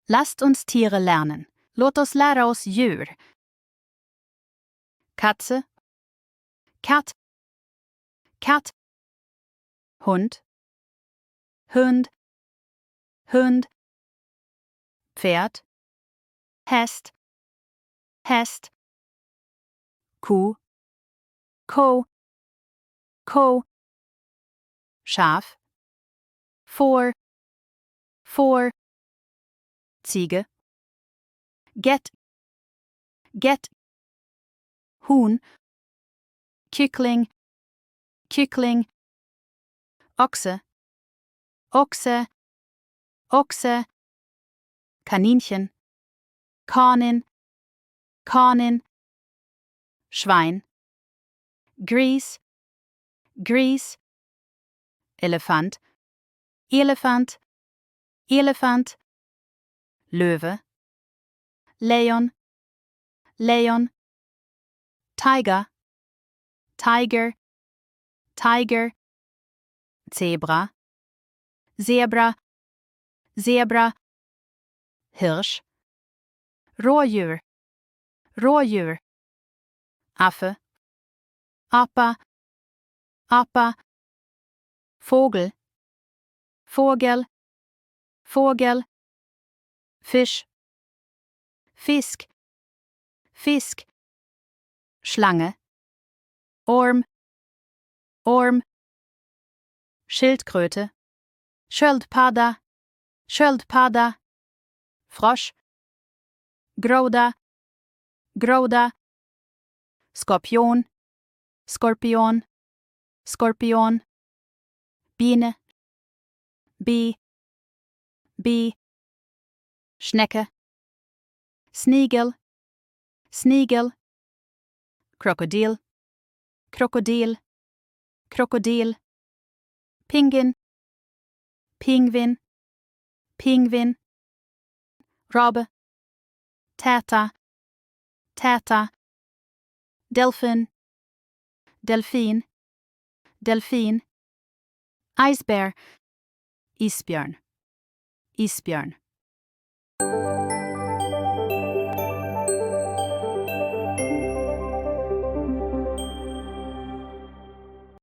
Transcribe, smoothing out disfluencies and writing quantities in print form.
Lasst uns Tiere lernen. Låt oss lära oss djur. Katze, Katt, Katt. Hund, Hund, Hund. Pferd, Hest, Hest. Kuh, Ko, Ko. Schaf, Får, Får. Ziege, Get, Get. Huhn, Kyckling, Kyckling. Ochse, Ochse, Ochse. Kaninchen, Kanin, Kanin. Schwein, Gris, Gris. Elefant, Elefant, Elefant. Löwe, Leon, Leon. Tiger, Tiger, Tiger. Zebra, Zebra, Zebra. Hirsch, Rådjur, Rådjur. Affe, Apa, Apa. Vogel, Vogel, Vogel. Fisch, Fisk, Fisk. Schlange, Orm, Orm. Schildkröte, Sköldpadda, Sköldpadda. Frosch, Groda, Groda. Skorpion, Skorpion, Skorpion. Biene, Bee, Bee. Schnecke, Snigel, Snigel. Krokodil, Krokodil, Krokodil. Pinguin, Pinguin, Pinguin. Robbe, Täta, Täta. Delfin, Delfin, Delfin. Eisbär, Isbjörn, Isbjörn.